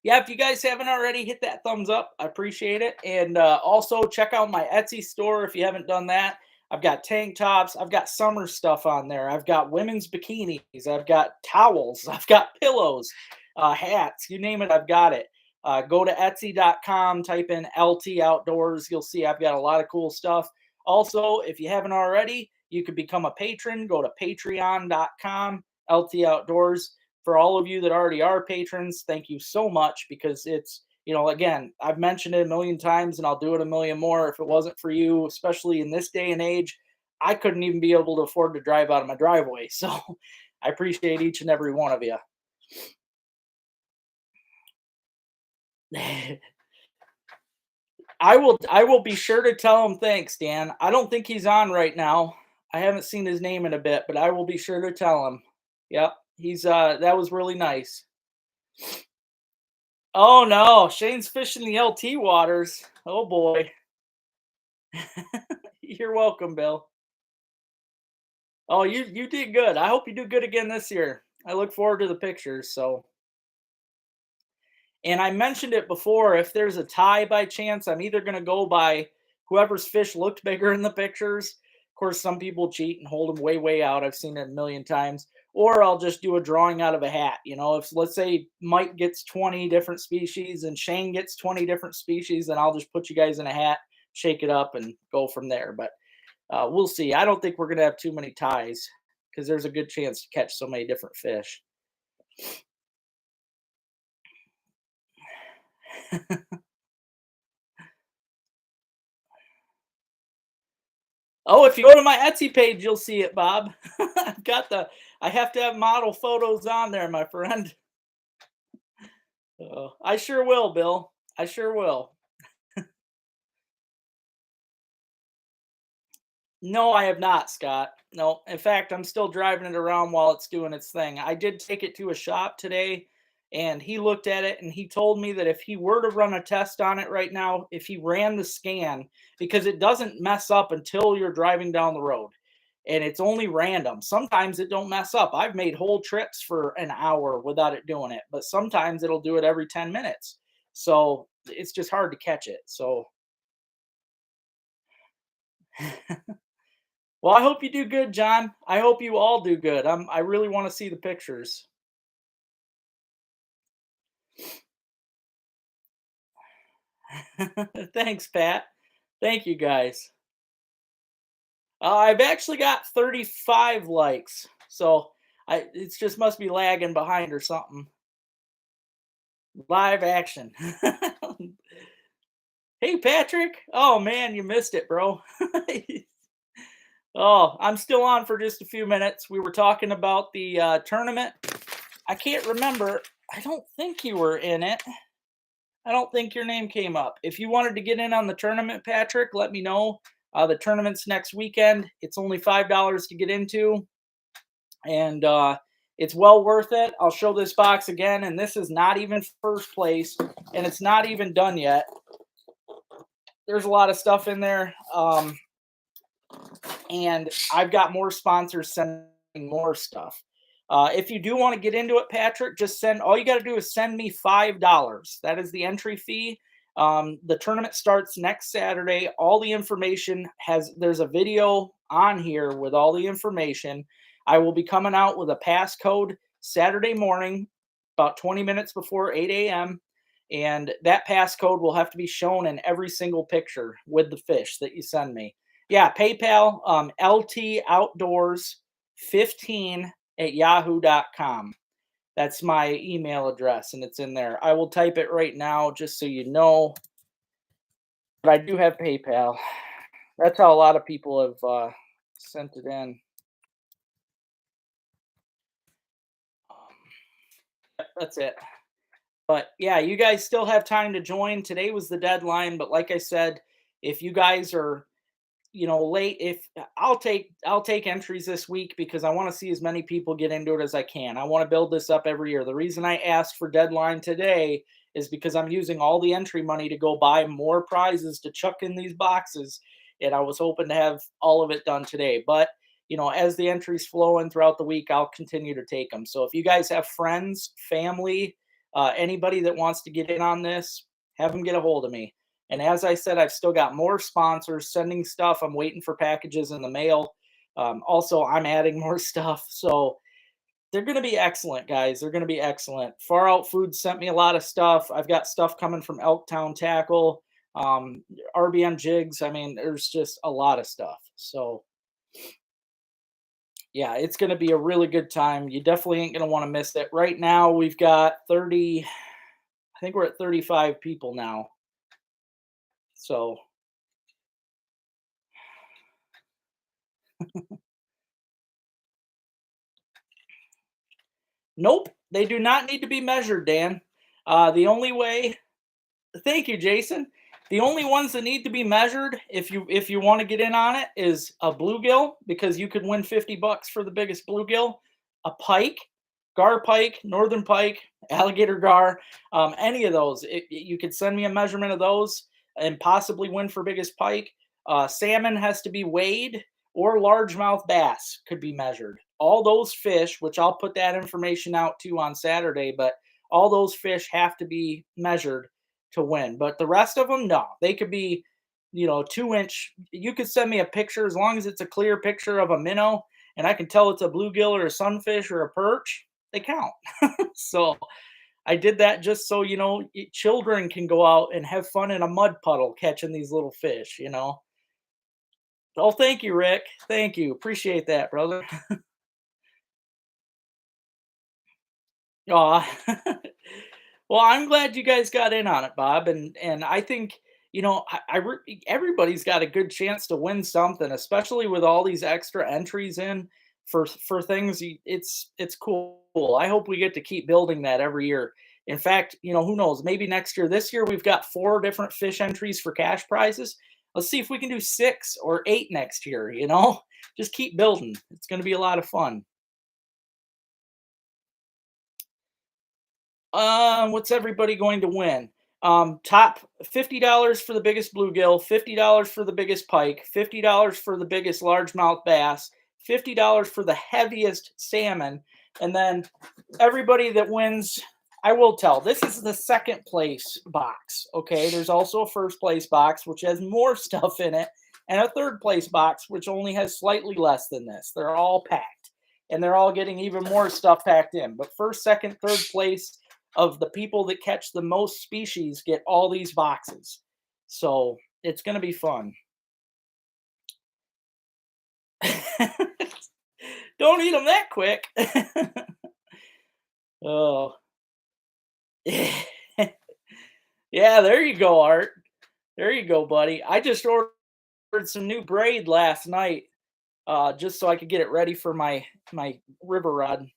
S1: Yeah, if you guys haven't already, hit that thumbs up. I appreciate it. And also check out my Etsy store if you haven't done that. I've got tank tops. I've got summer stuff on there. I've got women's bikinis. I've got towels. I've got pillows, hats. You name it, I've got it. Go to Etsy.com, type in LT Outdoors. You'll see I've got a lot of cool stuff. Also, if you haven't already, you could become a patron. Go to Patreon.com, LT Outdoors. For all of you that already are patrons, thank you so much, because it's, again, I've mentioned it a million times and I'll do it a million more. If it wasn't for you, especially in this day and age, I couldn't even be able to afford to drive out of my driveway. So I appreciate each and every one of you. I will be sure to tell him thanks, Dan. I don't think he's on right now. I haven't seen his name in a bit, but I will be sure to tell him. Yep. He's that was really nice. Oh no, Shane's fishing the LT waters. Oh boy. You're welcome, Bill. Oh, you did good. I hope you do good again this year. I look forward to the pictures. So, and I mentioned it before, if there's a tie by chance, I'm either going to go by whoever's fish looked bigger in the pictures. Of course, some people cheat and hold them way, way out. I've seen it a million times. Or I'll just do a drawing out of a hat. If let's say Mike gets 20 different species and Shane gets 20 different species, then I'll just put you guys in a hat, shake it up, and go from there. But we'll see. I don't think we're going to have too many ties because there's a good chance to catch so many different fish. Oh, if you go to my Etsy page, you'll see it, Bob. I have to have model photos on there, my friend. I sure will, Bill. I sure will. No, I have not, Scott. No, in fact, I'm still driving it around while it's doing its thing. I did take it to a shop today, and he looked at it and he told me that if he were to run a test on it right now, if he ran the scan, because it doesn't mess up until you're driving down the road, and it's only random. Sometimes it don't mess up. I've made whole trips for an hour without it doing it, but sometimes it'll do it every 10 minutes. So it's just hard to catch it. So well, I hope you do good, John. I hope you all do good. I really want to see the pictures. Thanks, Pat. Thank you, guys. I've actually got 35 likes, so it just must be lagging behind or something. Live action. Hey, Patrick. Oh man, you missed it, bro. Oh, I'm still on for just a few minutes. We were talking about the tournament. I can't remember. I don't think you were in it. I don't think your name came up. If you wanted to get in on the tournament, Patrick, let me know. The tournament's next weekend. It's only $5 to get into, and it's well worth it. I'll show this box again, and this is not even first place, and it's not even done yet. There's a lot of stuff in there, and I've got more sponsors sending more stuff. If you do want to get into it, Patrick, just all you got to do is send me $5. That is the entry fee. The tournament starts next Saturday. All the information there's a video on here with all the information. I will be coming out with a passcode Saturday morning, about 20 minutes before 8 a.m. And that passcode will have to be shown in every single picture with the fish that you send me. Yeah, PayPal, LT Outdoors 15 at yahoo.com. That's my email address, and it's in there. I will type it right now just so you know. But I do have PayPal. That's how a lot of people have sent it in. That's it. But yeah, you guys still have time to join. Today was the deadline, but like I said, if you guys are late, if I'll take entries this week because I want to see as many people get into it as I can. I want to build this up every year. The reason I asked for deadline today is because I'm using all the entry money to go buy more prizes to chuck in these boxes, and I was hoping to have all of it done today. But as the entries flow in throughout the week, I'll continue to take them. So if you guys have friends, family, anybody that wants to get in on this, have them get a hold of me. And as I said, I've still got more sponsors sending stuff. I'm waiting for packages in the mail. Also, I'm adding more stuff. So they're going to be excellent, guys. They're going to be excellent. Far Out Foods sent me a lot of stuff. I've got stuff coming from Elktown Tackle, um, RBM Jigs. I mean, there's just a lot of stuff. So yeah, it's going to be a really good time. You definitely ain't going to want to miss it. Right now, we've got 30, I think we're at 35 people now. So nope, they do not need to be measured, Dan. The only way, thank you, Jason. The only ones that need to be measured, if you want to get in on it, is a bluegill because you could win $50 for the biggest bluegill, a pike, gar pike, northern pike, alligator gar, any of those. You could send me a measurement of those and possibly win for biggest pike. Salmon has to be weighed, or largemouth bass could be measured. All those fish, which I'll put that information out too on Saturday, but all those fish have to be measured to win. But the rest of them, no, they could be, 2 inch. You could send me a picture as long as it's a clear picture of a minnow and I can tell it's a bluegill or a sunfish or a perch, they count. So I did that just so, children can go out and have fun in a mud puddle catching these little fish. Oh, thank you, Rick. Thank you. Appreciate that, brother. Aw. Well, I'm glad you guys got in on it, Bob, and I think everybody's got a good chance to win something, especially with all these extra entries in for things. It's cool. I hope we get to keep building that every year. In fact, who knows? Maybe next year. This year we've got 4 different fish entries for cash prizes. Let's see if we can do 6 or 8 next year. Just keep building. It's going to be a lot of fun. What's everybody going to win? Top $50 for the biggest bluegill, $50 for the biggest pike, $50 for the biggest largemouth bass, $50 for the heaviest salmon, and then everybody that wins. I will tell. This is the second place box. Okay, there's also a first place box which has more stuff in it, and a third place box which only has slightly less than this. They're all packed, and they're all getting even more stuff packed in. But first, second, third place of the people that catch the most species get all these boxes. So it's going to be fun. Don't eat them that quick. Oh, yeah, there you go, Art. There you go, buddy. I just ordered some new braid last night, just so I could get it ready for my river rod.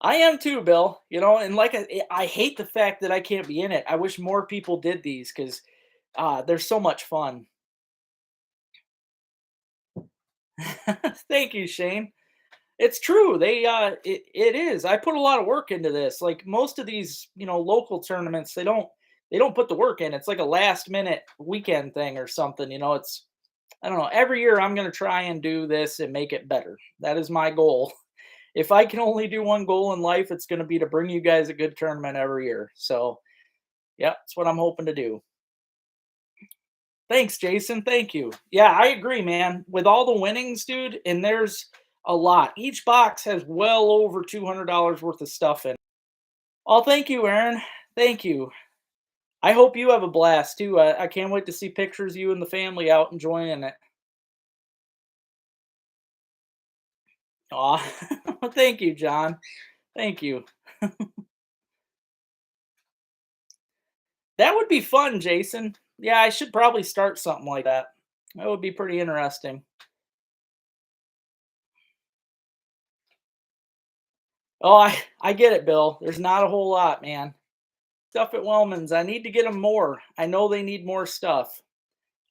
S1: I am too, Bill. And like I hate the fact that I can't be in it. I wish more people did these because they're so much fun. Thank you, Shane. It's true. It is. I put a lot of work into this. Like most of these, local tournaments, they don't put the work in. It's like a last minute weekend thing or something. It's I don't know. Every year I'm going to try and do this and make it better. That is my goal. If I can only do one goal in life, it's going to be to bring you guys a good tournament every year. So Yep, that's what I'm hoping to do. Thanks, Jason. Thank you. Yeah, I agree, man. With all the winnings, dude, and there's a lot. Each box has well over $200 worth of stuff in it. Oh, thank you, Aaron. Thank you. I hope you have a blast too. I can't wait to see pictures of you and the family out enjoying it. Aw, thank you, John. Thank you. That would be fun, Jason. Yeah, I should probably start something like that. That would be pretty interesting. Oh, I get it, Bill. There's not a whole lot, man. Stuff at Wellman's. I need to get them more. I know they need more stuff.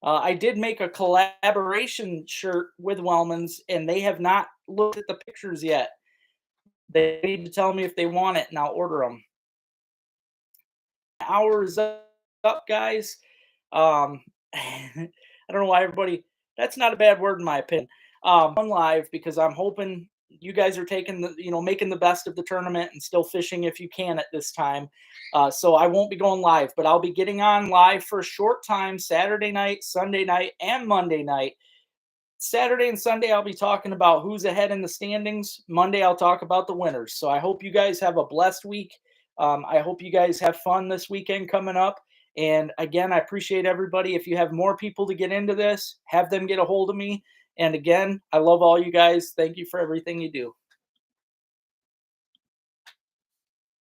S1: I did make a collaboration shirt with Wellman's, and they have not looked at the pictures yet. They need to tell me if they want it, and I'll order them. Hour is up, guys. I don't know why everybody. That's not a bad word in my opinion. On live because I'm hoping you guys are taking the, making the best of the tournament and still fishing if you can at this time. So I won't be going live, but I'll be getting on live for a short time Saturday night, Sunday night, and Monday night. Saturday and Sunday, I'll be talking about who's ahead in the standings. Monday, I'll talk about the winners. So I hope you guys have a blessed week. I hope you guys have fun this weekend coming up. And again, I appreciate everybody. If you have more people to get into this, have them get a hold of me. And again, I love all you guys. Thank you for everything you do.